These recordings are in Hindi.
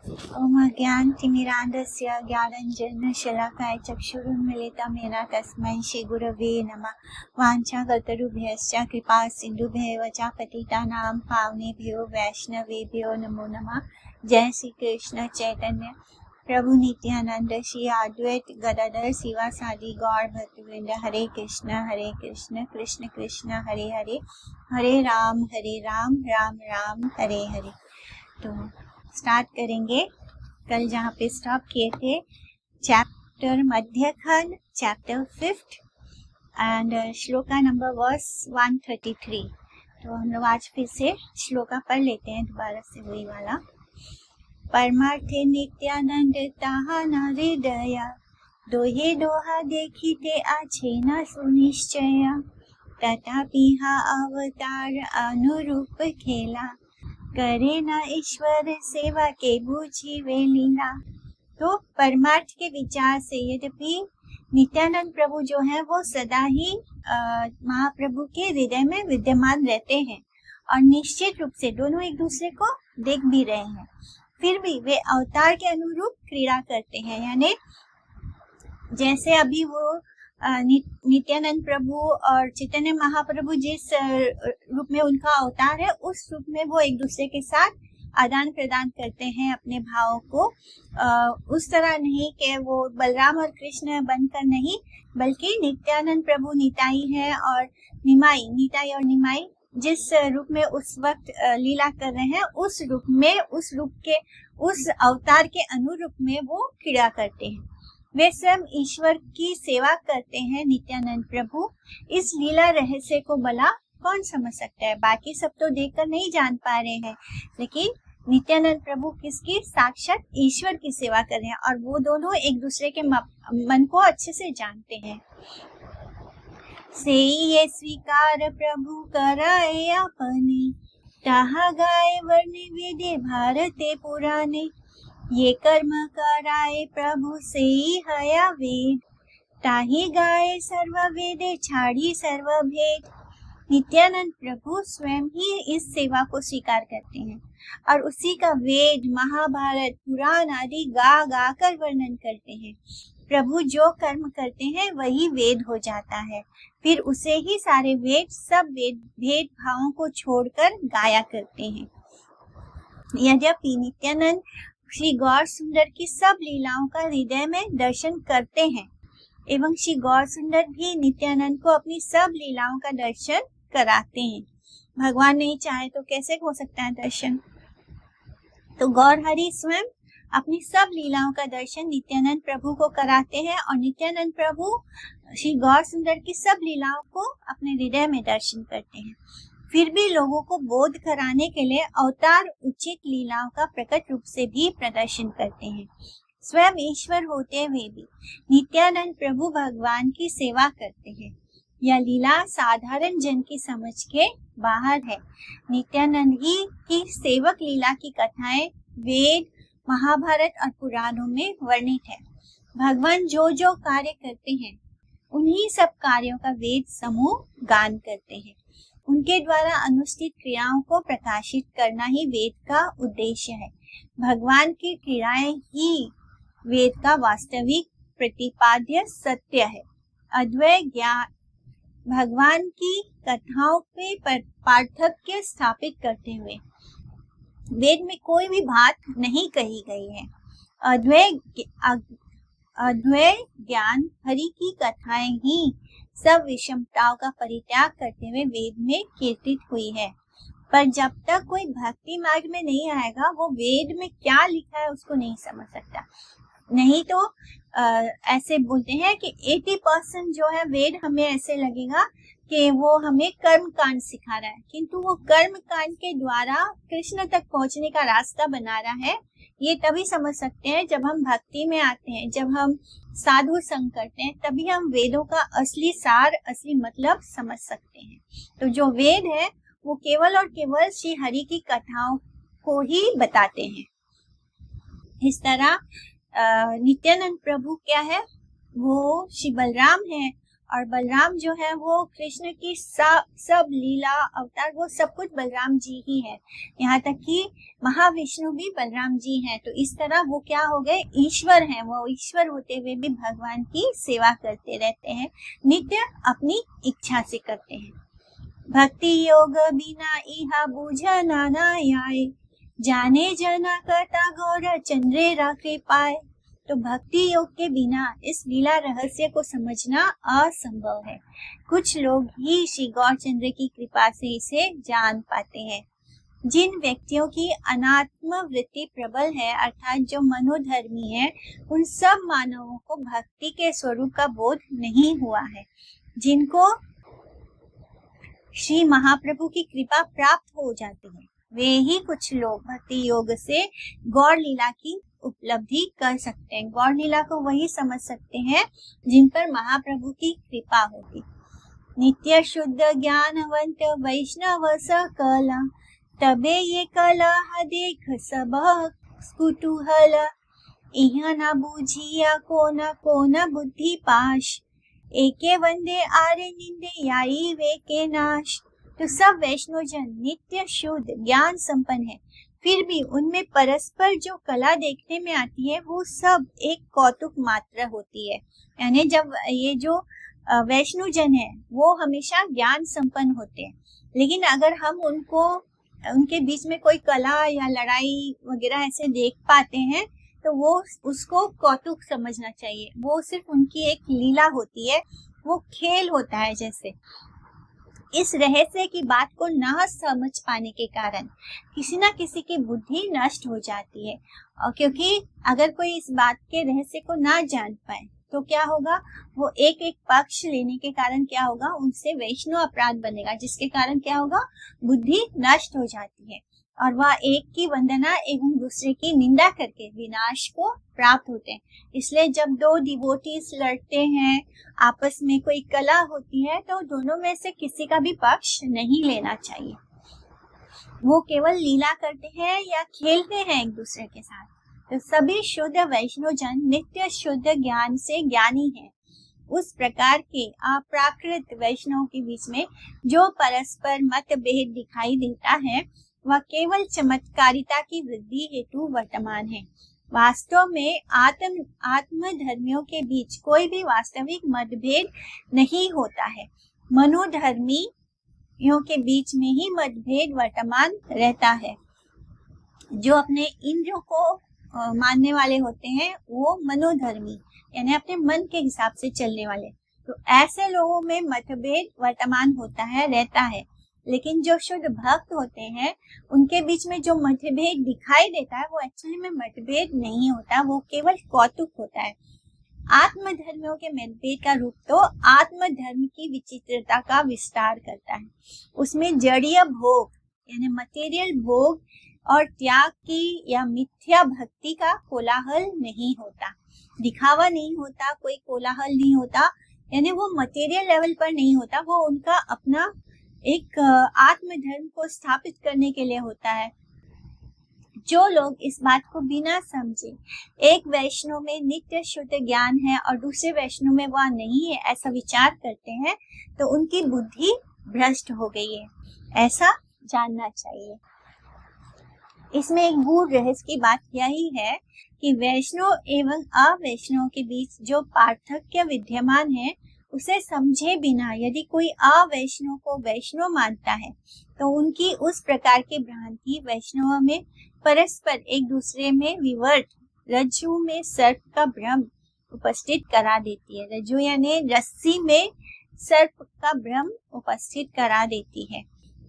ओम अज्ञानतिमिरान्धस्य ज्ञानाञ्जनशलाकाय चक्षुरुन्मीलितं येन तस्मै श्रीगुरवे नमः। वाञ्छाकल्पतरुभ्यश्च कृपा सिन्धुभ्येव च पतितानां पावनेभ्यो वैष्णवेभ्यो नमो नमः। जय श्री कृष्ण चैतन्य प्रभु नित्यानंद श्री अद्वैत गदाधर शिवासादि गौर भक्तवृंद। हरे कृष्ण कृष्ण कृष्ण हरे हरे, हरे राम राम राम हरे हरे। तो स्टार्ट करेंगे कल जहाँ पे स्टॉप किए थे, chapter Madhya Khand chapter 5 and shloka number verse 133। तो हम लोग आज फिर से श्लोका पढ़ लेते हैं दोबारा से वही वाला। परमार्थे नित्यानंद ताहा न हृदय, दोहे दोहा देखिते आछे न सुनिश्चय, तथापि हा अवतार अनुरूप खेला, करे न ईश्वर सेवा के बूझी वे लीला। तो परमार्थ के विचार से यद्यपि नित्यानंद प्रभु जो है वो सदा ही महाप्रभु के हृदय में विद्यमान रहते हैं और निश्चित रूप से दोनों एक दूसरे को देख भी रहे हैं, फिर भी वे अवतार के अनुरूप क्रीड़ा करते हैं। यानी जैसे अभी वो नित्यानंद प्रभु और चैतन्य महाप्रभु जिस रूप में उनका अवतार है, उस रूप में वो एक दूसरे के साथ आदान प्रदान करते हैं अपने भावों को। उस तरह नहीं कि वो बलराम और कृष्ण बनकर नहीं, बल्कि नित्यानंद प्रभु निताई है और निताई और निमाई जिस रूप में उस वक्त लीला कर रहे हैं, उस रूप के उस अवतार के अनुरूप में वो क्रीड़ा करते हैं। वे स्वयं ईश्वर की सेवा करते हैं नित्यानंद प्रभु। इस लीला रहस्य को भला कौन समझ सकता है? बाकी सब तो देखकर नहीं जान पा रहे हैं, लेकिन नित्यानंद प्रभु किसकी? साक्षात ईश्वर की सेवा कर रहे हैं और वो दोनों एक दूसरे के मन को अच्छे से जानते हैं। से ये स्वीकार प्रभु कराए अपने, ताहा गाए वर्णे वेदे भारते पुराणे, ये कर्म कराए प्रभु से हया वेद, ताही गाए सर्व वेदे छाड़ी सर्व भेद। नित्यानंद प्रभु स्वयं ही इस सेवा को स्वीकार करते हैं और उसी का वेद, महाभारत, पुराण आदि गा कर वर्णन करते हैं। प्रभु जो कर्म करते हैं वही वेद हो जाता है, फिर उसे ही सारे वेद सब भेद भावों को छोड़कर गाया करते हैं। यद्यपि नित्यानंद श्री गौर सुंदर की सब लीलाओं का हृदय में दर्शन करते हैं एवं श्री गौर सुंदर भी नित्यानंद को अपनी सब लीलाओं का दर्शन कराते हैं। भगवान नहीं चाहे तो कैसे हो सकता है दर्शन? तो गौर हरि स्वयं अपनी सब लीलाओं का दर्शन नित्यानंद प्रभु को कराते हैं और नित्यानंद प्रभु श्री गौर सुंदर की सब लीलाओं को अपने हृदय में दर्शन करते हैं। फिर भी लोगों को बोध कराने के लिए अवतार उचित लीलाओं का प्रकट रूप से भी प्रदर्शन करते हैं। स्वयं ईश्वर होते हुए भी नित्यानंद प्रभु भगवान की सेवा करते हैं। यह लीला साधारण जन की समझ के बाहर है। नित्यानंद ही की सेवक लीला की कथाएं वेद, महाभारत और पुराणों में वर्णित है। भगवान जो जो कार्य करते हैं उन्हीं सब कार्यों का वेद समूह गान करते हैं। उनके द्वारा अनुष्ठित क्रियाओं को प्रकाशित करना ही वेद का उद्देश्य है। भगवान की क्रियाएं ही वेद का वास्तविक प्रतिपाद्य सत्य है। अद्वैय ज्ञान भगवान की कथाओं पे पार्थक्य स्थापित करते हुए वेद में कोई भी बात नहीं कही गई है। अद्वैय ज्ञान हरि की कथाएं ही सब विषमताओं का परित्याग करते हुए वेद में कीर्तित हुई है। पर जब तक कोई भक्ति मार्ग में नहीं आएगा, वो वेद में क्या लिखा है उसको नहीं समझ सकता। नहीं तो ऐसे बोलते हैं कि 80% जो है वेद हमें ऐसे लगेगा कि वो हमें कर्म कांड सिखा रहा है, किंतु वो कर्म कांड के द्वारा कृष्ण तक पहुंचने का रास्ता बना रहा है। ये तभी समझ सकते हैं जब हम भक्ति में आते हैं, जब हम साधु संग करते हैं, तभी हम वेदों का असली सार, असली मतलब समझ सकते हैं। तो जो वेद है वो केवल और केवल श्री हरि की कथाओं को ही बताते हैं। इस तरह नित्यानंद प्रभु क्या है? वो श्री बलराम है और बलराम जो है वो कृष्ण की सब लीला अवतार वो सब कुछ बलराम जी ही है, यहाँ तक कि महाविष्णु भी बलराम जी हैं। तो इस तरह वो क्या हो गए, ईश्वर हैं। वो ईश्वर होते हुए भी भगवान की सेवा करते रहते हैं, नित्य अपनी इच्छा से करते हैं। भक्ति योग बिना इहा बूझा नाना आए, जाने जना करता गौर चंद्रेरा कृपाए। तो भक्ति योग के बिना इस लीला रहस्य को समझना असंभव है। कुछ लोग ही श्री गौर चंद्र की कृपा से इसे जान पाते हैं। जिन व्यक्तियों की अनात्म वृत्ति प्रबल है, अर्थात जो मनोधर्मी है, उन सब मानवों को भक्ति के स्वरूप का बोध नहीं हुआ है। जिनको श्री महाप्रभु की कृपा प्राप्त हो जाती है, वे ही कुछ लोग भक्ति योग से गौर लीला की उपलब्धि कर सकते हैं। गौर लीला को वही समझ सकते हैं जिन पर महाप्रभु की कृपा होगी। नित्य शुद्ध ज्ञानवंत वैष्णव सकला, तबे ये कला देख सब कुतूहल। इह न बूझिया को न बुद्धि पाश, एके वंदे आरे निंदे याई वे के नाश। तो सब वैष्णव जन नित्य शुद्ध ज्ञान संपन्न है, फिर भी उनमें परस्पर जो कला देखने में आती है वो सब एक कौतुक मात्र होती है। यानी जब ये जो वैष्णव जन है वो हमेशा ज्ञान संपन्न होते हैं, लेकिन अगर हम उनके बीच में कोई कला या लड़ाई वगैरह ऐसे देख पाते हैं तो वो उसको कौतुक समझना चाहिए। वो सिर्फ उनकी एक लीला होती है, वो खेल होता है। जैसे इस रहस्य की बात को न समझ पाने के कारण किसी न किसी की बुद्धि नष्ट हो जाती है। और क्योंकि अगर कोई इस बात के रहस्य को ना जान पाए तो क्या होगा, वो एक एक पक्ष लेने के कारण क्या होगा, उनसे वैष्णव अपराध बनेगा, जिसके कारण क्या होगा, बुद्धि नष्ट हो जाती है और वह एक की वंदना एवं दूसरे की निंदा करके विनाश को प्राप्त होते हैं। इसलिए जब दो डिवोटीज लड़ते हैं, आपस में कोई कला होती है, तो दोनों में से किसी का भी पक्ष नहीं लेना चाहिए। वो केवल लीला करते हैं या खेलते हैं एक दूसरे के साथ। तो सभी शुद्ध वैष्णव जन नित्य शुद्ध ज्ञान से ज्ञानी हैं। उस प्रकार के अप्राकृत वैष्णव के बीच में जो परस्पर मतभेद दिखाई देता है वह केवल चमत्कारिता की वृद्धि हेतु वर्तमान है। वास्तव में आत्मधर्मियों के बीच कोई भी वास्तविक मतभेद नहीं होता है। मनोधर्मियों के बीच में ही मतभेद वर्तमान रहता है। जो अपने इंद्रियों को मानने वाले होते हैं वो मनोधर्मी, यानी अपने मन के हिसाब से चलने वाले। तो ऐसे लोगों में मतभेद वर्तमान होता है, रहता है। लेकिन जो शुद्ध भक्त होते हैं उनके बीच में जो मतभेद दिखाई देता है वो एक्चुअली में मतभेद नहीं होता, वो केवल कौतुक होता है। आत्मधर्मियों के मतभेद का रूप तो आत्मधर्म की विचित्रता का विस्तार करता है। उसमें जड़ीय भोग यानी मटेरियल भोग और त्याग की या मिथ्या भक्ति का कोलाहल नहीं होता, दिखावा नहीं होता, कोई कोलाहल नहीं होता, यानी वो मटेरियल लेवल पर नहीं होता, वो उनका अपना एक आत्मधर्म को स्थापित करने के लिए होता है। जो लोग इस बात को बिना समझे एक वैष्णव में नित्य शुद्ध ज्ञान है और दूसरे वैष्णव में वह नहीं है ऐसा विचार करते हैं तो उनकी बुद्धि भ्रष्ट हो गई है, ऐसा जानना चाहिए। इसमें एक गूढ़ रहस्य की बात यही है कि वैष्णव एवं अवैष्णव के बीच जो पार्थक्य विद्यमान है उसे समझे बिना यदि कोई अवैष्णव को वैष्णव मानता है तो उनकी उस प्रकार की भ्रांति वैष्णव में परस्पर एक दूसरे में विवर्त रज्जु में सर्प का भ्रम उपस्थित करा देती है। रज्जु यानी रस्सी में सर्प का भ्रम उपस्थित करा देती है।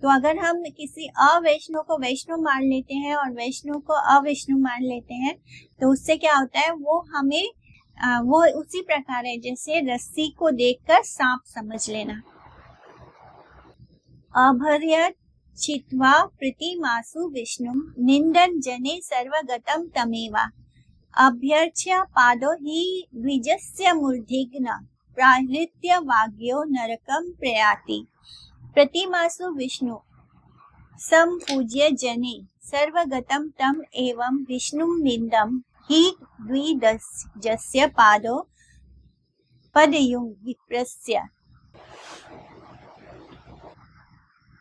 तो अगर हम किसी अवैष्णव को वैष्णव मान लेते हैं और वैष्णव को अवैष्णव मान लेते हैं तो उससे क्या होता है, वो उसी प्रकार है जैसे रस्सी को देखकर सांप समझ लेना। अभर्य चित्वा प्रतिमासु विष्णु निंदन जने सर्वगतम तमेवा अभ्यर्च्य पादो हि द्विजस्य मूर्धिग्न प्राहृत्य वाग्यो नरकम प्रयाति। प्रतिमासु विष्णु संपूज्य जने सर्वगतम तम एवं विष्णु निंदम ही द्विजस्य पादो पदयुं विप्रस्य,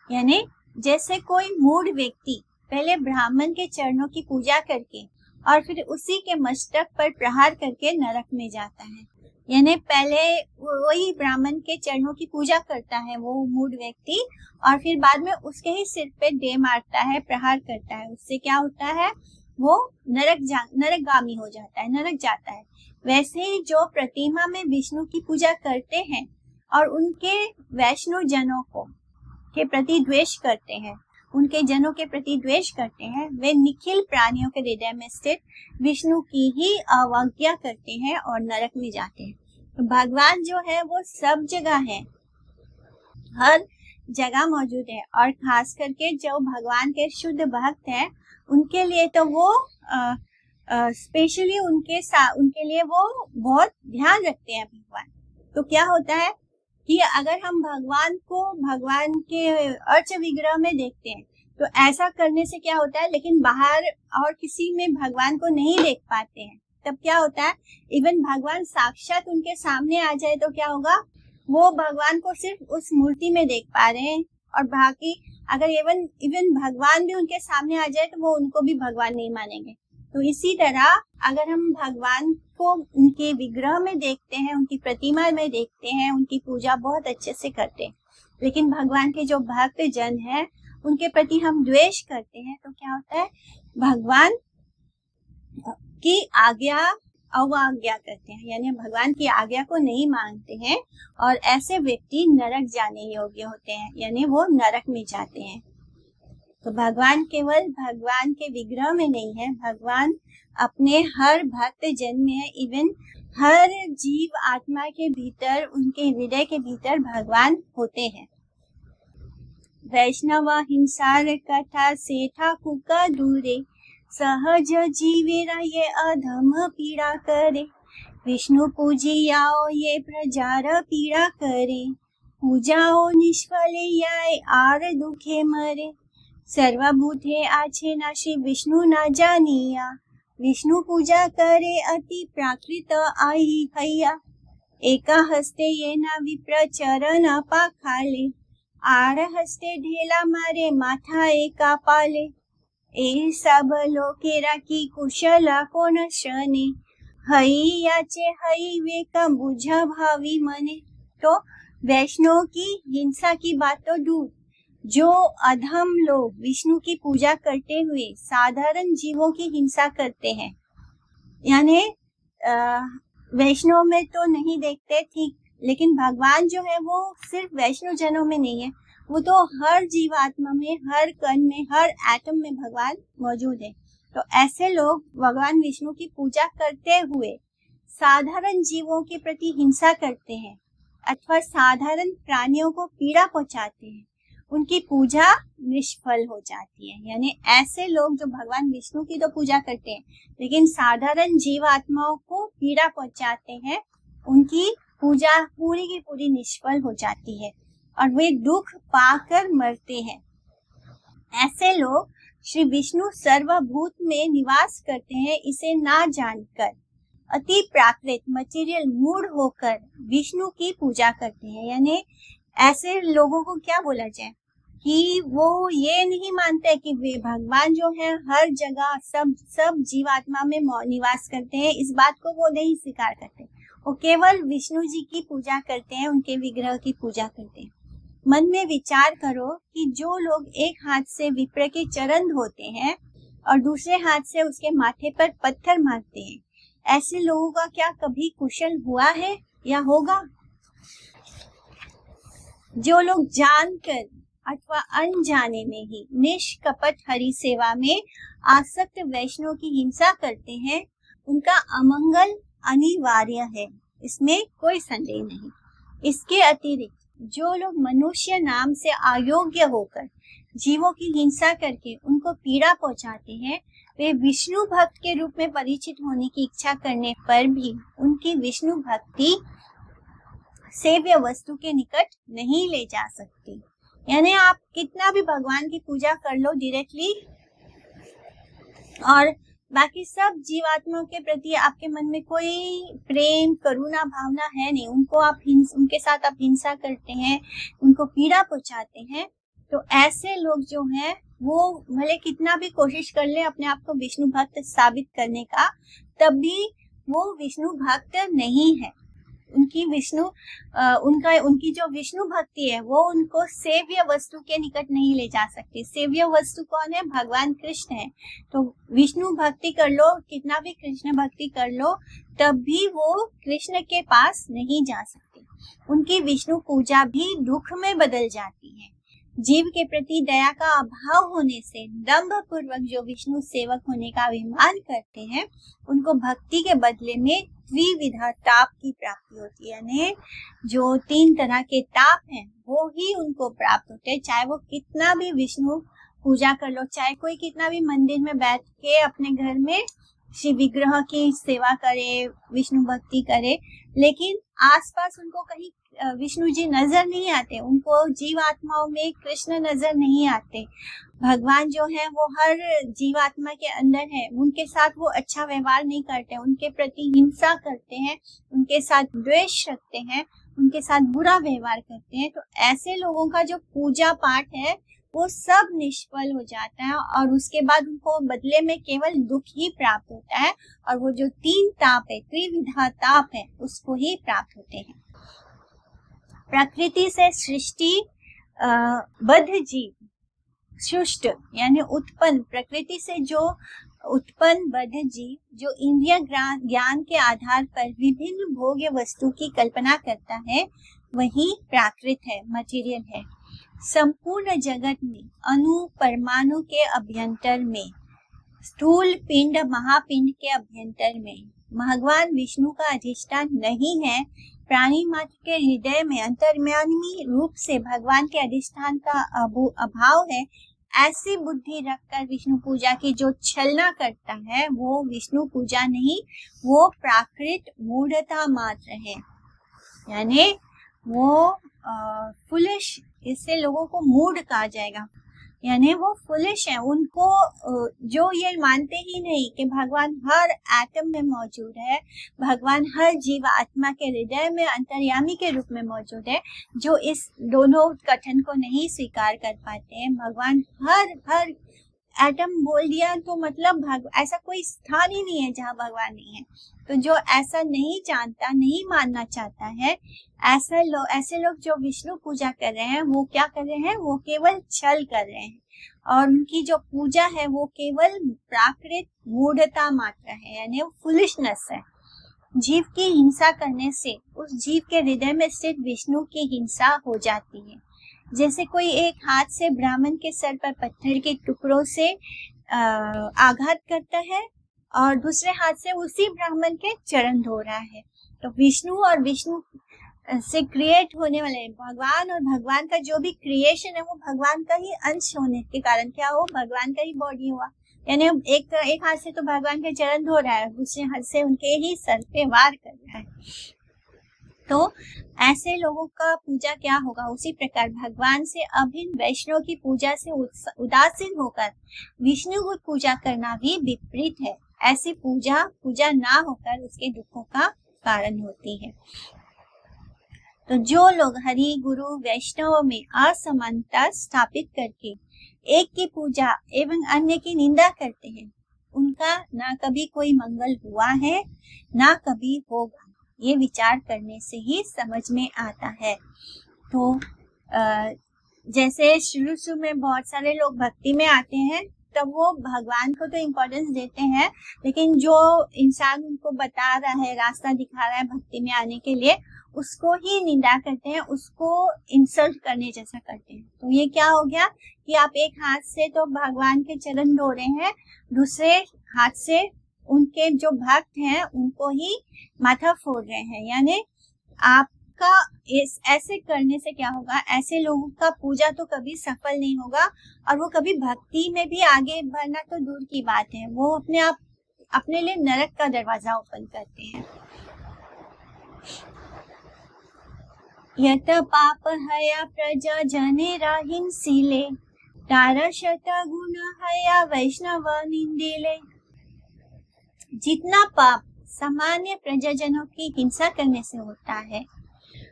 यानी जैसे कोई मूढ़ व्यक्ति पहले ब्राह्मण के चरणों की पूजा करके और फिर उसी के मस्तक पर प्रहार करके नरक में जाता है। यानी पहले वही ब्राह्मण के चरणों की पूजा करता है वो मूढ़ व्यक्ति, और फिर बाद में उसके ही सिर पे दे मारता है, प्रहार करता है। उससे क्या होता है, वो नरकगामी हो जाता है, नरक जाता है। वैसे ही जो प्रतिमा में विष्णु की पूजा करते हैं और उनके वैष्णव जनों को के प्रति द्वेष करते हैं, उनके जनों के प्रति द्वेष करते हैं, वे निखिल प्राणियों के हृदय में स्थित विष्णु की ही अवज्ञा करते हैं और नरक में जाते हैं। तो भगवान जो है वो सब जगह है, हर जगह मौजूद है, और खास करके जो भगवान के शुद्ध भक्त हैं उनके लिए तो वो स्पेशली उनके लिए वो बहुत ध्यान रखते हैं भगवान। तो क्या होता है कि अगर हम भगवान के अर्च विग्रह में देखते हैं तो ऐसा करने से क्या होता है, लेकिन बाहर और किसी में भगवान को नहीं देख पाते हैं, तब क्या होता है, इवन भगवान साक्षात उनके सामने आ जाए तो क्या होगा, वो भगवान को सिर्फ उस मूर्ति में देख पा रहे हैं, और बाकी अगर इवन भगवान भी उनके सामने आ जाए तो वो उनको भी भगवान नहीं मानेंगे। तो इसी तरह अगर हम भगवान को उनके विग्रह में देखते हैं, उनकी प्रतिमा में देखते हैं, उनकी पूजा बहुत अच्छे से करते हैं, लेकिन भगवान के जो भक्त जन हैं उनके प्रति हम द्वेष करते हैं, तो क्या होता है, भगवान की आज्ञा अवज्ञा करते हैं, यानी भगवान की आज्ञा को नहीं मानते हैं, और ऐसे व्यक्ति नरक जाने योग्य होते हैं, यानी वो नरक में जाते हैं। तो भगवान केवल भगवान के विग्रह में नहीं है, भगवान अपने हर भक्त जन में है, इवन हर जीव आत्मा के भीतर, उनके हृदय के भीतर भगवान होते हैं। वैष्णव हिंसार कथा सेठा कुका दूरे, सहज जीवेरा ये अधम पीड़ा करे, विष्णु पूजियाओ ये प्रजार पीड़ा करे, पूजाओ निष्फले याय आर दुखे मरे, सर्वभूते आछे नाशी विष्णु ना जानिया, विष्णु पूजा करे अति प्राकृत आई हैया, एका हस्ते ये ना विप्र चरण पाखाले, आर हस्ते ढेला मारे माथा एका पाले, ए सब लोकेरा की कुशला कोण शने, हई याचे हई वेका बुझा भावी मने। तो वैष्णव की हिंसा की बात तो दूर, जो अधम लोग विष्णु की पूजा करते हुए साधारण जीवों की हिंसा करते हैं, यानी वैष्णव में तो नहीं देखते ठीक, लेकिन भगवान जो है वो सिर्फ वैष्णव जनों में नहीं है, वो तो हर जीवात्मा में, हर कण में, हर एटम में भगवान मौजूद है। तो ऐसे लोग भगवान विष्णु की पूजा करते हुए साधारण जीवों के प्रति हिंसा करते हैं अथवा साधारण प्राणियों को पीड़ा पहुंचाते हैं, उनकी पूजा निष्फल हो जाती है। यानी ऐसे लोग जो भगवान विष्णु की तो पूजा करते हैं लेकिन साधारण जीवात्माओं को पीड़ा पहुंचाते हैं, उनकी पूजा पूरी की पूरी निष्फल हो जाती है और वे दुख पाकर मरते हैं। ऐसे लोग श्री विष्णु सर्वभूत में निवास करते हैं, इसे ना जानकर अति प्राकृत मटेरियल मूड होकर विष्णु की पूजा करते हैं। यानी ऐसे लोगों को क्या बोला जाए कि वो ये नहीं मानते कि वे भगवान जो है हर जगह सब जीवात्मा में निवास करते हैं, इस बात को वो नहीं स्वीकार करते। वो केवल विष्णु जी की पूजा करते हैं, उनके विग्रह की पूजा करते हैं। मन में विचार करो कि जो लोग एक हाथ से विप्र के चरण धोते हैं और दूसरे हाथ से उसके माथे पर पत्थर मारते हैं, ऐसे लोगों का क्या कभी कुशल हुआ है या होगा? जो लोग जानकर अथवा अनजाने में ही निष्कपट हरि सेवा में आसक्त वैष्णव की हिंसा करते हैं, उनका अमंगल अनिवार्य है, इसमें कोई संदेह नहीं। इसके अतिरिक्त जो लोग मनुष्य नाम से अयोग्य होकर जीवों की हिंसा करके उनको पीड़ा पहुंचाते हैं, वे विष्णु भक्त के रूप में परिचित होने की इच्छा करने पर भी उनकी विष्णु भक्ति सेव्य वस्तु के निकट नहीं ले जा सकती। यानी आप कितना भी भगवान की पूजा कर लो डायरेक्टली और बाकी सब जीवात्माओं के प्रति आपके मन में कोई प्रेम करुणा भावना है नहीं, उनको आप उनके साथ आप हिंसा करते हैं, उनको पीड़ा पहुंचाते हैं, तो ऐसे लोग जो हैं वो भले कितना भी कोशिश कर ले अपने आप को विष्णु भक्त साबित करने का, तब भी वो विष्णु भक्त नहीं है। उनकी जो विष्णु भक्ति है वो उनको सेव्य वस्तु के निकट नहीं ले जा सकती। सेव्य वस्तु कौन है? भगवान कृष्ण है। तो विष्णु भक्ति कर लो, कितना भी कृष्ण भक्ति कर लो, तब भी वो कृष्ण के पास नहीं जा सकती। उनकी विष्णु पूजा भी दुख में बदल जाती है। जीव के प्रति दया का अभाव होने से दंभ पूर्वक जो विष्णु सेवक होने का अभिमान करते हैं, उनको भक्ति के बदले में द्विविधा ताप की प्राप्ति होती है। यानी जो 3 तरह के ताप हैं वो ही उनको प्राप्त होते हैं। चाहे वो कितना भी विष्णु पूजा कर लो, चाहे कोई कितना भी मंदिर में बैठ के अपने घर में शिव विग्रह की सेवा करे, विष्णु भक्ति करे, लेकिन आसपास उनको कहीं विष्णु जी नजर नहीं आते, उनको जीवात्माओं में कृष्ण नजर नहीं आते। भगवान जो है वो हर जीवात्मा के अंदर है, उनके साथ वो अच्छा व्यवहार नहीं करते, उनके प्रति हिंसा करते हैं, उनके साथ द्वेष रखते हैं, उनके साथ बुरा व्यवहार करते हैं। तो ऐसे लोगों का जो पूजा पाठ है वो सब निष्फल हो जाता है और उसके बाद उनको बदले में केवल दुख ही प्राप्त होता है, और वो जो 3 ताप है, त्रिविधा ताप है, उसको ही प्राप्त होते हैं। प्रकृति से सृष्टि बद्ध जीव, सृष्ट यानी उत्पन्न, प्रकृति से जो उत्पन्न बद्ध जीव जो इंद्रिय ज्ञान के आधार पर विभिन्न भोग्य वस्तु की कल्पना करता है, वही प्राकृत है, मटेरियल है। संपूर्ण जगत में अणु परमाणु के अभ्यंतर में, स्थूल पिंड महापिंड के अभ्यंतर में भगवान विष्णु का अधिष्ठान नहीं है। प्राणी मात्र के हृदय में अंतर्यामी रूप से भगवान के अधिष्ठान का अभाव है। ऐसी बुद्धि रखकर विष्णु पूजा की जो छलना करता है वो विष्णु पूजा नहीं, वो प्राकृत मूढ़ता मात्र है। यानी वो फुलिश, इससे लोगों को मूढ़ कहा जाएगा, यानी वो फुलिश है। उनको जो ये मानते ही नहीं कि भगवान हर एटम में मौजूद है, भगवान हर जीव आत्मा के हृदय में अंतर्यामी के रूप में मौजूद है, जो इस दोनों कथन को नहीं स्वीकार कर पाते हैं। भगवान हर एटम बोल दिया तो मतलब ऐसा कोई स्थान ही नहीं है जहाँ भगवान नहीं है। तो जो ऐसा नहीं जानता, नहीं मानना चाहता है, ऐसे लोग जो विष्णु पूजा कर रहे हैं वो क्या कर रहे हैं? वो केवल छल कर रहे हैं, और उनकी जो पूजा है वो केवल प्राकृत मूढ़ता मात्र है, यानी वो फुलिशनेस है। जीव की हिंसा करने से उस जीव के हृदय में स्थित विष्णु की हिंसा हो जाती है। जैसे कोई एक हाथ से ब्राह्मण के सर पर पत्थर के टुकड़ों से आघात करता है और दूसरे हाथ से उसी ब्राह्मण के चरण धो रहा है। तो विष्णु और विष्णु से क्रिएट होने वाले भगवान और भगवान का जो भी क्रिएशन है वो भगवान का ही अंश होने के कारण क्या हो, भगवान का ही बॉडी हुआ। यानी एक हाथ से तो भगवान के चरण धो रहा है, दूसरे हाथ से उनके ही सर पे वार कर रहा है। तो ऐसे लोगों का पूजा क्या होगा? उसी प्रकार भगवान से अभिन्न वैष्णव की पूजा से उदासीन होकर विष्णु की पूजा करना भी विपरीत है। ऐसी पूजा ना होकर उसके दुखों का कारण होती है। तो जो लोग हरि गुरु वैष्णव में असमानता स्थापित करके एक की पूजा एवं अन्य की निंदा करते हैं, उनका ना कभी कोई मंगल हुआ है ना कभी होगा। ये विचार करने से ही समझ में आता है। तो जैसे शुरू में बहुत सारे लोग भक्ति में आते हैं, तब वो भगवान को तो इम्पोर्टेंस देते हैं, लेकिन जो इंसान उनको बता रहा है, रास्ता दिखा रहा है भक्ति में आने के लिए, उसको ही निंदा करते हैं, उसको इंसल्ट करने जैसा करते हैं। तो ये क्या हो गया कि आप एक हाथ से तो भगवान के चरण धो रहे हैं, दूसरे हाथ से उनके जो भक्त हैं उनको ही माथा फोड़ रहे हैं। यानी आपका ऐसे करने से क्या होगा? ऐसे लोगों का पूजा तो कभी सफल नहीं होगा, और वो कभी भक्ति में भी आगे बढ़ना तो दूर की बात है, वो अपने लिए नरक का दरवाजा ओपन करते हैं। यत पाप हया प्रजा जने राहिंसीले, तारा शत गुण हया वैष्णव निंदिले। जितना पाप सामान्य प्रजाजनों की हिंसा करने से होता है,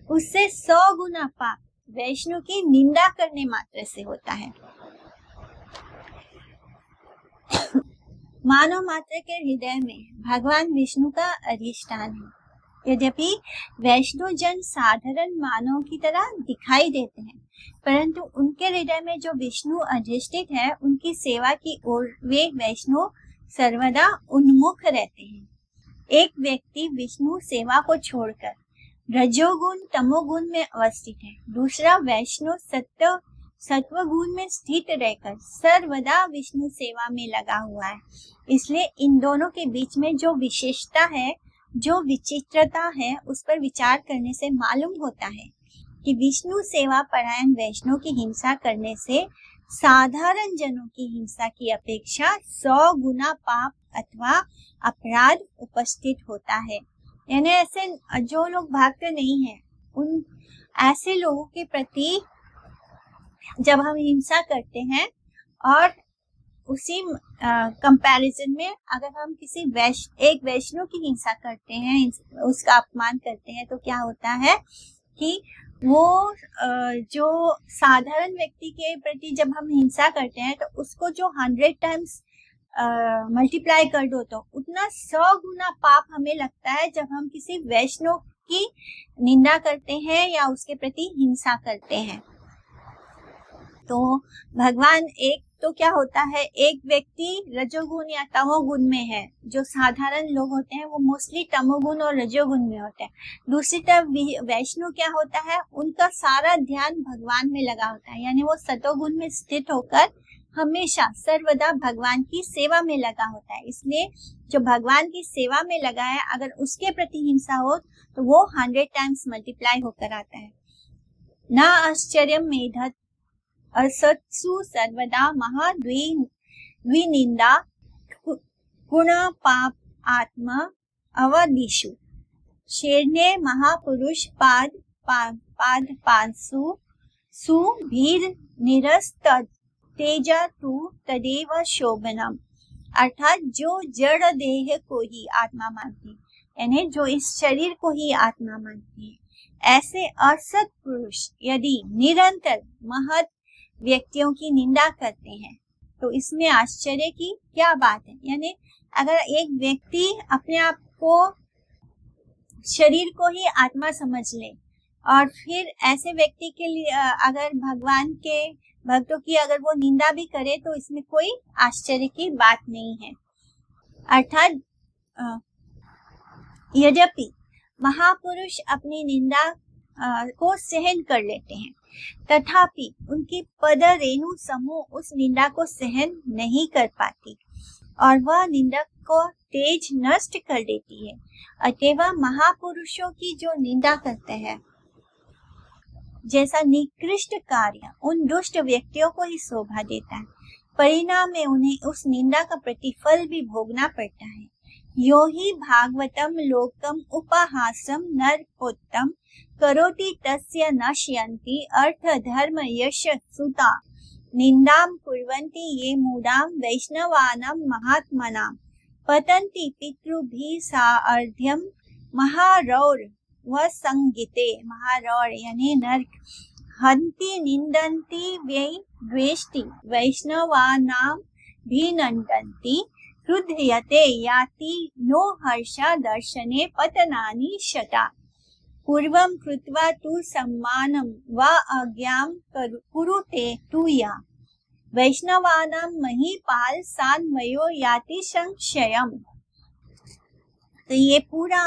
उससे 100 गुना पाप वैष्णव की निंदा करने मात्र से होता है। मानव मात्र के हृदय में भगवान विष्णु का अधिष्ठान है। यद्यपि वैष्णव जन साधारण मानव की तरह दिखाई देते हैं, परंतु उनके हृदय में जो विष्णु अधिष्ठित है, उनकी सेवा की ओर वे वैष्णव सर्वदा उन्मुख रहते हैं। एक व्यक्ति विष्णु सेवा को छोड़कर रजोगुण तमोगुण में अवस्थित है, दूसरा वैष्णव सत्वगुण में स्थित रहकर सर्वदा विष्णु सेवा में लगा हुआ है। इसलिए इन दोनों के बीच में जो विशेषता है, जो विचित्रता है, उस पर विचार करने से मालूम होता है कि विष्णु सेवा परायण वैष्णव की हिंसा करने से साधारण जनों की हिंसा की अपेक्षा 100 गुना पाप अथवा अपराध उपस्थित होता है। यानी ऐसे जो लोग भागते नहीं हैं, उन ऐसे लोगों के प्रति जब हम हिंसा करते हैं और उसी कंपैरिजन में अगर हम किसी एक वैष्णव की हिंसा करते हैं, उसका अपमान करते हैं, तो क्या होता है कि वो जो साधारण व्यक्ति के प्रति जब हम हिंसा करते हैं तो उसको जो 100 टाइम्स मल्टीप्लाई कर दो तो उतना 100 गुना पाप हमें लगता है जब हम किसी वैष्णव की निंदा करते हैं या उसके प्रति हिंसा करते हैं। तो भगवान एक तो क्या होता है, एक व्यक्ति रजोगुण या तमोगुण में है, जो साधारण लोग होते हैं वो मोस्टली तमोगुण और रजोगुण में होते हैं। दूसरी तरफ वैष्णव क्या होता है, उनका सारा ध्यान भगवान में लगा होता है, यानी वो सतोगुण में स्थित होकर हमेशा सर्वदा भगवान की सेवा में लगा होता है। इसलिए जो भगवान की सेवा में लगा है, अगर उसके प्रति हिंसा हो तो वो 100 टाइम्स मल्टीप्लाई होकर आता है। न आश्चर्यम मेधत असत्सु सर्वदा महाद्विनिंदा गुण पाप आत्मा अवदिषु शेरने महापुरुष पाद पांसु सुभीर निरस्त तेजा तु तदेव शोभनम। अर्थात जो जड़ देह को ही आत्मा मानती है, यानी जो इस शरीर को ही आत्मा मानती है, ऐसे असत पुरुष यदि निरंतर महत व्यक्तियों की निंदा करते हैं तो इसमें आश्चर्य की क्या बात है। यानी अगर एक व्यक्ति अपने आप को शरीर को ही आत्मा समझ ले और फिर ऐसे व्यक्ति के लिए अगर भगवान के भक्तों की अगर वो निंदा भी करे तो इसमें कोई आश्चर्य की बात नहीं है। अर्थात यद्यपि महापुरुष अपनी निंदा को सहन कर लेते हैं, तथापि उनकी पद रेणु समूह उस निंदा को सहन नहीं कर पाती और वह निंदक को तेज नष्ट कर देती है। अतएव महापुरुषों की जो निंदा करते हैं, जैसा निकृष्ट कार्य उन दुष्ट व्यक्तियों को ही शोभा देता है, परिणाम में उन्हें उस निंदा का प्रतिफल भी भोगना पड़ता है। यो ही भागवतम लोकम उपहासम नरपोत्तम करोति तस्य नश्यन्ति अर्थ धर्म यश सुता निंदाम कुर्वन्ति ये मूढ़ाम वैष्णवानां महात्मनां पतन्ति पितृभिः सार्ध्यं महारौर व संगीते। महारौर यानी नरक। हन्ति निंदन्ति वै द्वेष्टि वैष्णवानां भिनन्दन्ति क्रुध्यते याति नो हर्षा दर्शने पतनानि शता पूर्वं कृत्वा तु सम्मानं वा आज्ञां कुरुते तु या वैष्णवानां महीपाल सान्वयो याति संशयम्। तो ये पूरा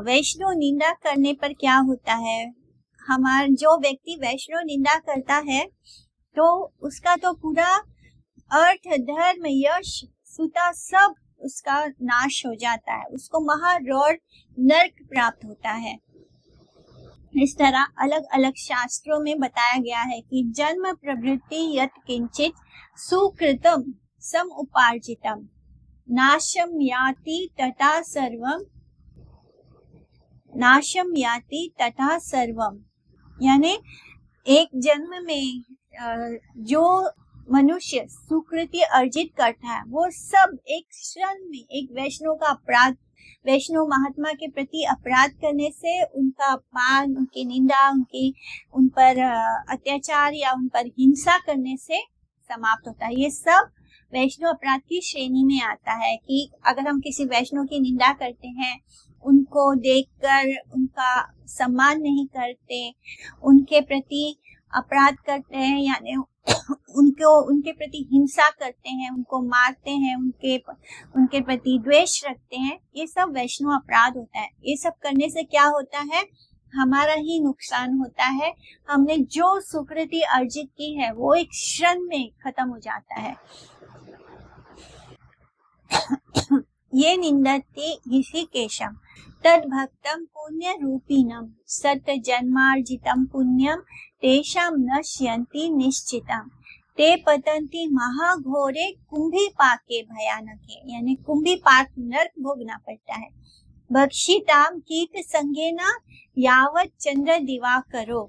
वैष्णव निंदा करने पर क्या होता है, हमारा जो व्यक्ति वैष्णव निंदा करता है तो उसका तो पूरा अर्थ धर्म यश सुता सब उसका नाश हो जाता है, उसको महारौर नरक प्राप्त होता है। इस तरह अलग अलग शास्त्रों में बताया गया है कि जन्म प्रवृत्ति यत् किंचित सुकृतम सम उपार्जितम नाशम याति तथा सर्वम। यानी एक जन्म में जो मनुष्य सुकृति अर्जित करता है वो सब एक क्षण में एक वैष्णव का अपराध, वैष्णव महात्मा के प्रति अपराध करने से, उनका अपमान, उनकी निंदा, उन पर अत्याचार या उन पर हिंसा करने से समाप्त होता है। ये सब वैष्णव अपराध की श्रेणी में आता है कि अगर हम किसी वैष्णव की निंदा करते हैं, उनको देखकर उनका सम्मान नहीं करते, उनके प्रति अपराध करते हैं, यानी उनके प्रति हिंसा करते हैं, उनको मारते हैं, उनके प्रति द्वेष रखते हैं, ये सब वैष्णव अपराध होता है। ये सब करने से क्या होता है, हमारा ही नुकसान होता है। हमने जो सुकृति अर्जित की है वो एक क्षण में खत्म हो जाता है। ये निंदते ऋषिकेशम तद भक्तम पुण्य रूपिणम सत जन्मार्जितम पुण्यम तेषाम नश्यन्ति निश्चितम ते पतन्ति महाघोरे कुंभी पाके भयानके, यानी कुंभी पाक नरक भोगना पड़ता है। भक्षिताम कीट संगेना यावत चंद्र दिवा करो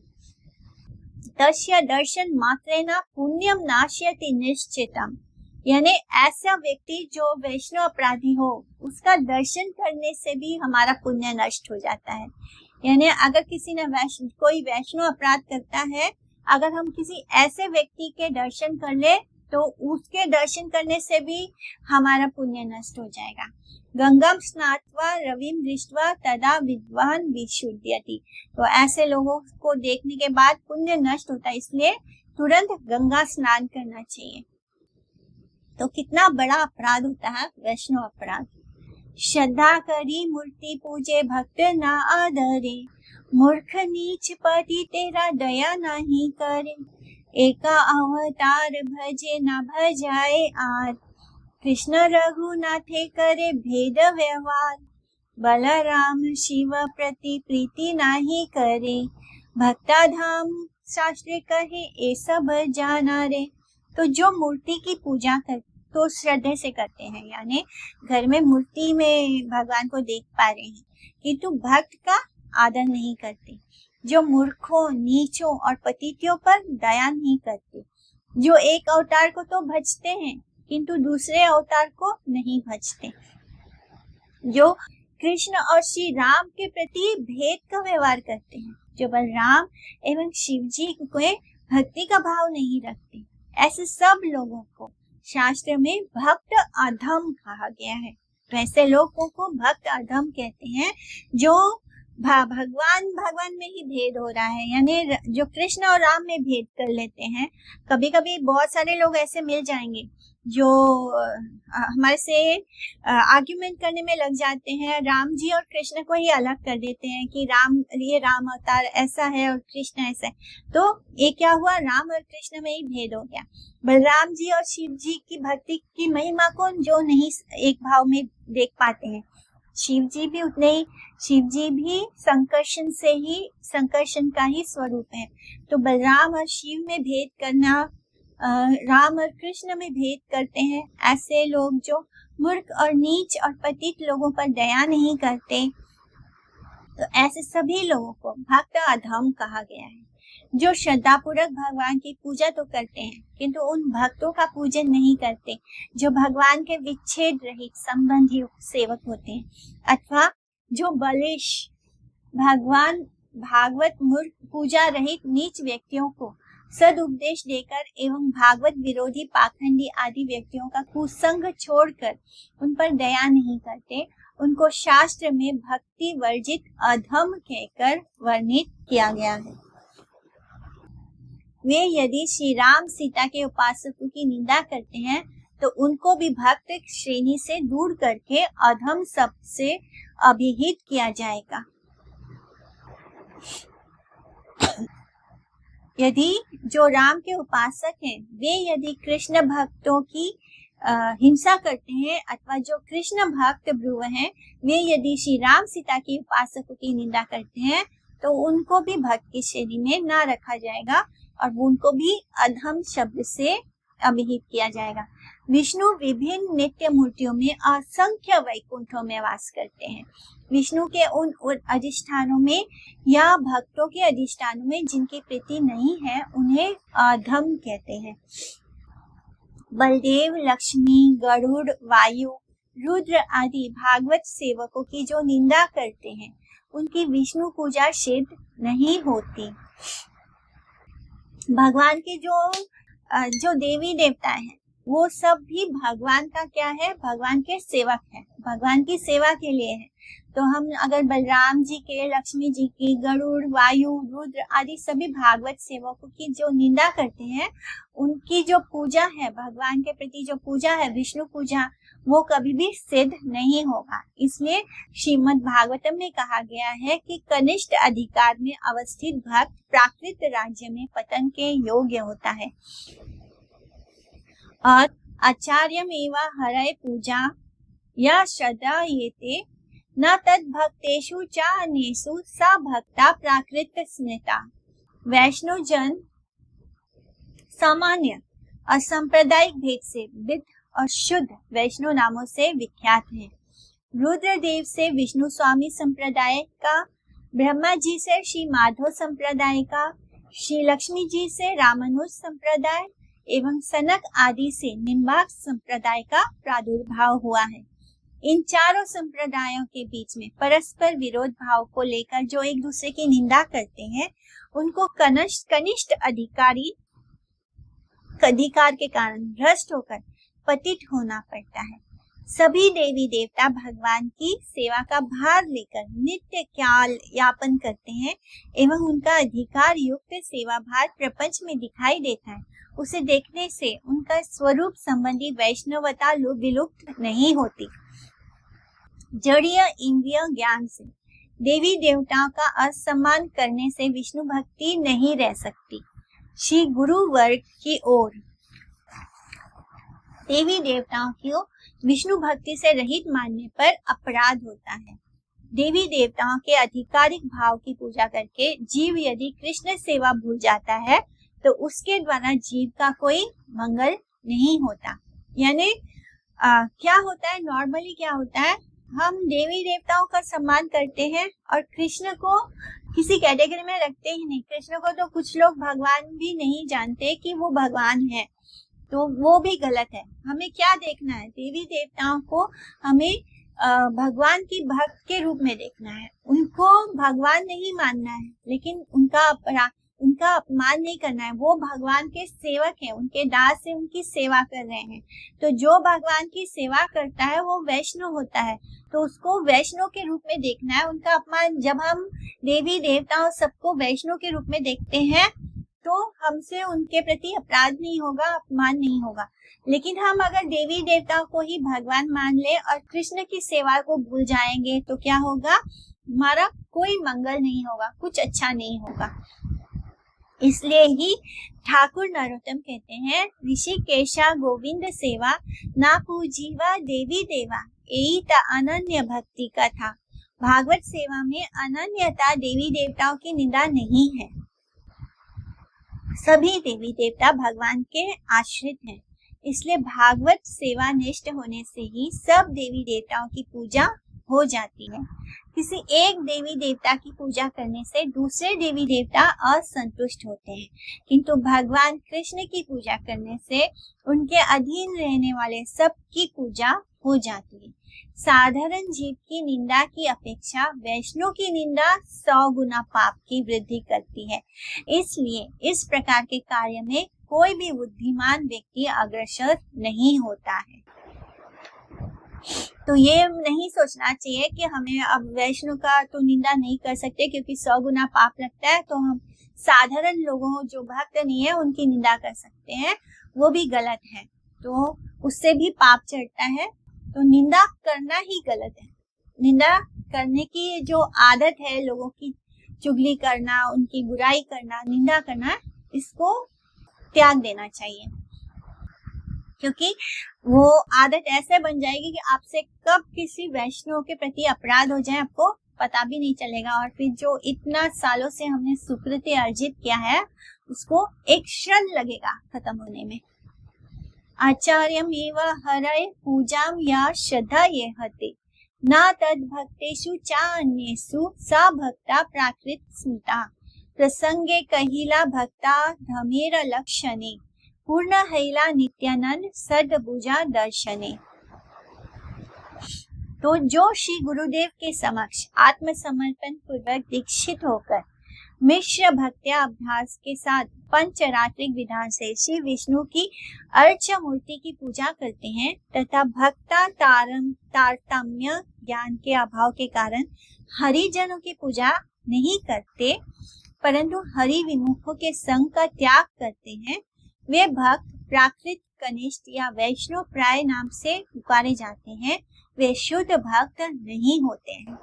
तस्य दर्शन मात्रेना पुण्यम नाश्यति निश्चितम, यानी ऐसा व्यक्ति जो वैष्णव अपराधी हो उसका दर्शन करने से भी हमारा पुण्य नष्ट हो जाता है। यानी अगर किसी ने कोई वैष्णव अपराध करता है, अगर हम किसी ऐसे व्यक्ति के दर्शन कर ले तो उसके दर्शन करने से भी हमारा पुण्य नष्ट हो जाएगा। गंगम स्नात्वा रविम दृष्ट्वा तदा विद्वान विशुद्ध्यति, तो ऐसे लोगों को देखने के बाद पुण्य नष्ट होता है, इसलिए तुरंत गंगा स्नान करना चाहिए। तो कितना बड़ा अपराध होता है वैष्णव अपराध। श्रद्धा करी मूर्ति पूजे भक्त ना आदरे, मूर्ख नीच पति तेरा दया नहीं करे, एका अवतार भजे ना भजाए आर, कृष्ण रघुनाथे करे भेद व्यवहार, बलराम शिव प्रति प्रीति नाही करे, भक्ता धाम शास्त्र कहे ए सब जाना रे। तो जो मूर्ति की पूजा कर तो श्रद्धे से करते हैं, यानी घर में मूर्ति में भगवान को देख पा रहे हैं, किंतु भक्त का आदर नहीं करते, जो मूर्खों, नीचों और पतितियों पर दया नहीं करते, जो एक अवतार को तो भजते हैं किंतु दूसरे अवतार को नहीं भजते, जो कृष्ण और श्री राम के प्रति भेद का व्यवहार करते हैं, जो बलराम एवं शिव जी को भक्ति का भाव नहीं रखते, ऐसे सब लोगों को शास्त्र में भक्त अधम कहा गया है। तो ऐसे लोगों को भक्त अधम कहते हैं जो भगवान में ही भेद हो रहा है, यानी जो कृष्ण और राम में भेद कर लेते हैं। कभी कभी बहुत सारे लोग ऐसे मिल जाएंगे जो हमारे से आर्ग्यूमेंट करने में लग जाते हैं, राम जी और कृष्ण को ही अलग कर देते हैं कि ये राम अवतार ऐसा है और कृष्ण ऐसा है। तो ये क्या हुआ, राम और कृष्ण में ही भेद हो गया। बलराम जी और शिव जी की भक्ति की महिमा को जो नहीं एक भाव में देख पाते हैं, शिव जी भी संकर्षण का ही स्वरूप है। तो बलराम और शिव में भेद करना, राम और कृष्ण में भेद करते हैं। ऐसे लोग जो मूर्ख और नीच और पतित लोगों पर दया नहीं करते, तो ऐसे सभी लोगों को भक्त अधम कहा गया है। जो श्रद्धापूर्वक भगवान की पूजा तो करते हैं किंतु उन भक्तों का पूजन नहीं करते जो भगवान के विच्छेद रहित संबंधी सेवक होते हैं, अथवा जो बलिश भागवत मूर्ख पूजा रहित नीच व्यक्तियों को सदुपदेश देकर एवं भागवत विरोधी पाखंडी आदि व्यक्तियों का कुसंग छोड़कर उन पर दया नहीं करते, उनको शास्त्र में भक्ति वर्जित अधम कहकर वर्णित किया गया है। वे यदि श्री राम सीता के उपासकों की निंदा करते हैं तो उनको भी भक्त श्रेणी से दूर करके अधम शब्द से अभिहित किया जाएगा। यदि जो राम के उपासक हैं वे यदि कृष्ण भक्तों की हिंसा करते हैं, अथवा जो कृष्ण भक्त ब्रुव हैं वे यदि श्री राम सीता की उपासकों की निंदा करते हैं तो उनको भी भक्त की श्रेणी में न रखा जाएगा और उनको भी अधम शब्द से अभिहित किया जाएगा। विष्णु विभिन्न नित्य मूर्तियों में असंख्य वैकुंठों में वास करते हैं। विष्णु के उन अधिष्ठानों में या भक्तों के अधिष्ठानों में जिनकी प्रीति नहीं है उन्हें अधम कहते हैं। बलदेव, लक्ष्मी, गरुड़, वायु, रुद्र आदि भागवत सेवकों की जो निंदा करते हैं उनकी विष्णु पूजा सिद्ध नहीं होती। भगवान के जो देवी देवता हैं वो सब भी भगवान का क्या है, भगवान के सेवक हैं, भगवान की सेवा के लिए है। तो हम अगर बलराम जी के, लक्ष्मी जी की, गरुड़, वायु, रुद्र आदि सभी भागवत सेवकों की जो निंदा करते हैं, उनकी जो पूजा है, भगवान के प्रति जो पूजा है, विष्णु पूजा, वो कभी भी सिद्ध नहीं होगा। इसलिए श्रीमद् भागवतम में कहा गया है कि कनिष्ठ अधिकार में अवस्थित भक्त प्राकृत राज्य में पतन के योग्य होता है। और आचार्यमेव हरय पूजा या श्रद्धा येते न तद भक्तेषु च अन्येषु सा भक्ता प्राकृत स्मृता। वैष्णव जन सामान्य और सांप्रदायिक भेद से विद्ध और शुद्ध वैष्णव नामों से विख्यात है। रुद्रदेव से विष्णु स्वामी संप्रदाय का, ब्रह्मा जी से श्री माधव संप्रदाय का, श्री लक्ष्मी जी से रामानुज संप्रदाय एवं सनक आदि से निम्बार्क संप्रदाय का प्रादुर्भाव हुआ है। इन चारों संप्रदायों के बीच में परस्पर विरोध भाव को लेकर जो एक दूसरे की निंदा करते हैं, उनको कनिष्ठ अधिकार के कारण भ्रष्ट होकर पतित होना पड़ता है। सभी देवी देवता भगवान की सेवा का भार लेकर नित्य काल यापन करते हैं एवं उनका अधिकार युक्त सेवा भार प्रपंच में दिखाई देता है। उसे देखने से उनका स्वरूप संबंधी वैष्णवता विलुप्त नहीं होती। जड़ीय इंद्रिय ज्ञान से देवी देवताओं का असम्मान करने से विष्णु भक्ति नहीं रह सकती। श्री गुरु वर्ग की ओर देवी देवताओं को विष्णु भक्ति से रहित मानने पर अपराध होता है। देवी देवताओं के आधिकारिक भाव की पूजा करके जीव यदि कृष्ण सेवा भूल जाता है तो उसके द्वारा जीव का कोई मंगल नहीं होता। यानी क्या होता है, नॉर्मली क्या होता है, हम देवी देवताओं का सम्मान करते हैं और कृष्ण को किसी कैटेगरी में रखते ही नहीं। कृष्ण को तो कुछ लोग भगवान भी नहीं जानते कि वो भगवान है, तो वो भी गलत है। हमें क्या देखना है, देवी देवताओं को हमें भगवान की भक्त के रूप में देखना है। उनको भगवान नहीं मानना है, लेकिन उनका अपमान नहीं करना है। वो भगवान के सेवक हैं, उनके दास से उनकी सेवा कर रहे हैं। तो जो भगवान की सेवा करता है वो वैष्णव होता है, तो उसको वैष्णव के रूप में देखना है। उनका अपमान, जब हम देवी देवताओं सबको वैष्णव के रूप में देखते हैं तो हमसे उनके प्रति अपराध नहीं होगा, अपमान नहीं होगा। लेकिन हम अगर देवी देवताओं को ही भगवान मान ले और कृष्ण की सेवा को भूल जाएंगे तो क्या होगा, हमारा कोई मंगल नहीं होगा, कुछ अच्छा नहीं होगा। इसलिए ही ठाकुर नरोत्तम कहते हैं, ऋषिकेशा गोविंद सेवा ना पूजीवा देवी देवा यही था अनन्य भक्ति का था। भागवत सेवा में अनन्यता देवी देवताओं की निंदा नहीं है। सभी देवी देवता भगवान के आश्रित हैं, इसलिए भागवत सेवा निष्ठ होने से ही सब देवी देवताओं की पूजा हो जाती है। किसी एक देवी देवता की पूजा करने से दूसरे देवी देवता असंतुष्ट होते हैं, किंतु भगवान कृष्ण की पूजा करने से उनके अधीन रहने वाले सब की पूजा हो जाती है। साधारण जीव की निंदा की अपेक्षा वैष्णव की निंदा 100 गुना पाप की वृद्धि करती है। इसलिए इस प्रकार के कार्य में कोई भी बुद्धिमान व्यक्ति अग्रसर नहीं होता है। तो ये नहीं सोचना चाहिए कि हमें अब वैष्णव का तो निंदा नहीं कर सकते क्योंकि 100 गुना पाप लगता है, तो हम साधारण लोगों जो भक्त नहीं है उनकी निंदा कर सकते हैं, वो भी गलत है। तो उससे भी पाप चढ़ता है, तो निंदा करना ही गलत है। निंदा करने की जो आदत है लोगों की, चुगली करना, उनकी बुराई करना, निंदा करना, इसको त्याग देना चाहिए, क्योंकि वो आदत ऐसे बन जाएगी कि आपसे कब किसी वैष्णव के प्रति अपराध हो जाए आपको पता भी नहीं चलेगा, और फिर जो इतना सालों से हमने सुकृति अर्जित किया है उसको एक क्षण लगेगा खत्म होने में। आचार्यमेव हरय पूजाम या श्रद्धा ये हते न तद भक्तेषु चा अन्येषु सा भक्ता प्राकृत स्मृता। प्रसंगे कहिला भक्ता धमेर लक्षणे पूर्ण हैला नित्यानंद सदभुजा दर्शने। तो जो श्री गुरुदेव के समक्ष आत्मसमर्पण पूर्वक दीक्षित होकर मिश्र भक्त्या अभ्यास के साथ पंचरात्रिक विधान से श्री विष्णु की अर्च मूर्ति की पूजा करते हैं तथा भक्ता तारतम्य ज्ञान के अभाव के कारण हरिजनों की पूजा नहीं करते परंतु हरि विमुखों के संग का त्याग करते हैं, वे भक्त प्राकृत कनिष्ठ या वैष्णव प्राय नाम से पुकारे जाते हैं। वे शुद्ध भक्त नहीं होते हैं,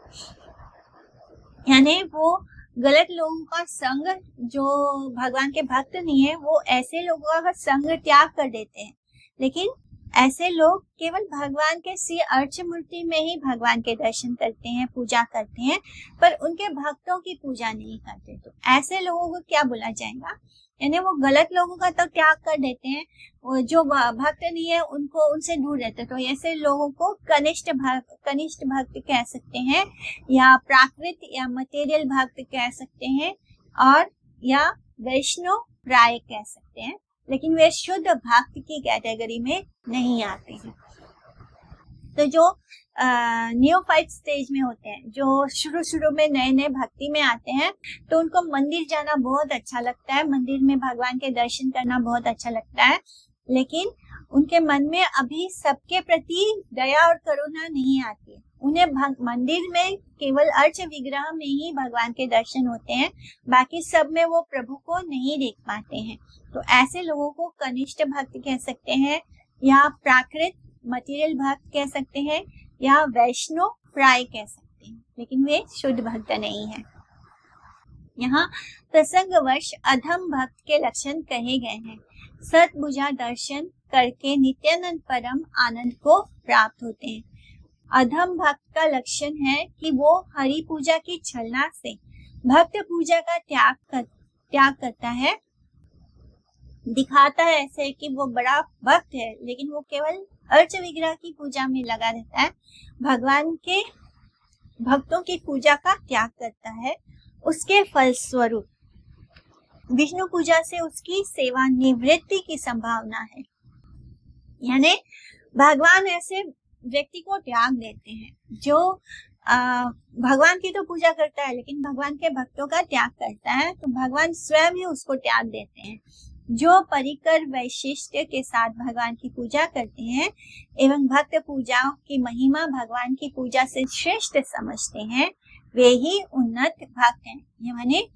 यानी वो गलत लोगों का संग, जो भगवान के भक्त नहीं है वो ऐसे लोगों का संग त्याग कर देते हैं। लेकिन ऐसे लोग केवल भगवान के श्री अर्च मूर्ति में ही भगवान के दर्शन करते हैं, पूजा करते हैं, पर उनके भक्तों की पूजा नहीं करते। तो ऐसे लोगों को क्या बोला जाएगा, यानी वो गलत लोगों का तो त्याग कर देते हैं, वो जो भक्त नहीं है उनको उनसे दूर रहते। तो ऐसे लोगों को कनिष्ठ भक्त कह सकते हैं, या प्राकृत या मटेरियल भक्त कह सकते हैं, और या वैष्णव प्राय कह सकते हैं, लेकिन वे शुद्ध भक्त की कैटेगरी में नहीं आते हैं। तो जो नियोफाइट स्टेज में होते हैं, जो शुरू में नए भक्ति में आते हैं, तो उनको मंदिर जाना बहुत अच्छा लगता है, मंदिर में भगवान के दर्शन करना बहुत अच्छा लगता है, लेकिन उनके मन में अभी सबके प्रति दया और करुणा नहीं आती है। उन्हें मंदिर में केवल अर्च विग्रह में ही भगवान के दर्शन होते हैं, बाकी सब में वो प्रभु को नहीं देख पाते हैं। तो ऐसे लोगों को कनिष्ठ भक्त कह सकते हैं, या प्राकृत मटेरियल भक्त कह सकते हैं, या वैष्णव प्राय कह सकते हैं, लेकिन वे शुद्ध भक्त नहीं है। यहाँ प्रसंगवश अधम भक्त के लक्षण कहे गए हैं। सतभुजा दर्शन करके नित्यानंद परम आनंद को प्राप्त होते हैं। अधम भक्त का लक्षण है कि वो हरि पूजा की छलना से भक्त पूजा का त्याग करता है, दिखाता है ऐसे कि वो बड़ा भक्त है, लेकिन वो केवल अर्च विग्रह की पूजा में लगा रहता है, भगवान के भक्तों की पूजा का त्याग करता है। उसके फलस्वरूप विष्णु पूजा से उसकी सेवा निवृत्ति की संभावना है, यानी भगवान ऐसे व्यक्ति को त्याग देते हैं जो भगवान की तो पूजा करता है लेकिन भगवान के भक्तों का त्याग करता है, तो भगवान स्वयं ही उसको त्याग देते हैं। जो परिकर वैशिष्ट्य के साथ भगवान की पूजा करते हैं एवं भक्त पूजाओं की महिमा भगवान की पूजा से श्रेष्ठ समझते हैं, वे ही उन्नत भक्त हैं। ये माने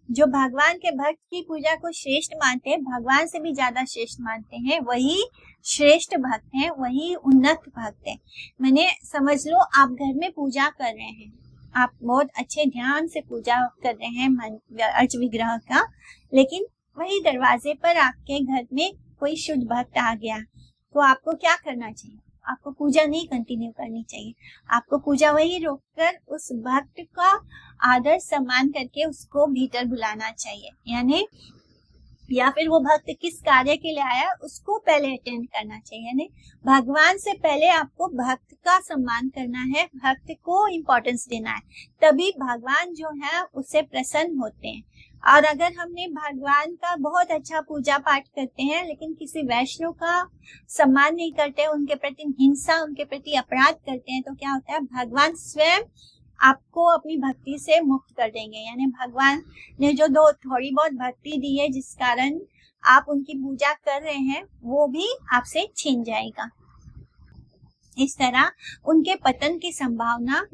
जो भगवान के भक्त की पूजा को श्रेष्ठ मानते हैं, भगवान से भी ज्यादा श्रेष्ठ मानते हैं, वही श्रेष्ठ भक्त हैं, वही उन्नत भक्त हैं। मैंने समझ लो आप घर में पूजा कर रहे हैं, आप बहुत अच्छे ध्यान से पूजा कर रहे हैं अर्च विग्रह का, लेकिन वही दरवाजे पर आपके घर में कोई शुद्ध भक्त आ गया, तो आपको क्या करना चाहिए? आपको पूजा नहीं कंटिन्यू करनी चाहिए, आपको पूजा वही रोककर उस भक्त का आदर सम्मान करके उसको भीतर बुलाना चाहिए, यानी या फिर वो भक्त किस कार्य के लिए आया उसको पहले अटेंड करना चाहिए। यानी भगवान से पहले आपको भक्त का सम्मान करना है, भक्त को इम्पोर्टेंस देना है, तभी भगवान जो है उससे प्रसन्न होते हैं। और अगर हमने भगवान का बहुत अच्छा पूजा पाठ करते हैं लेकिन किसी वैष्णव का सम्मान नहीं करते, उनके प्रति हिंसा, उनके प्रति अपराध करते हैं, तो क्या होता है, भगवान स्वयं आपको अपनी भक्ति से मुक्त कर देंगे। यानी भगवान ने जो थोड़ी बहुत भक्ति दी है जिस कारण आप उनकी पूजा कर रहे हैं, वो भी आपसे छीन जाएगा। इस तरह उनके पतन की संभावना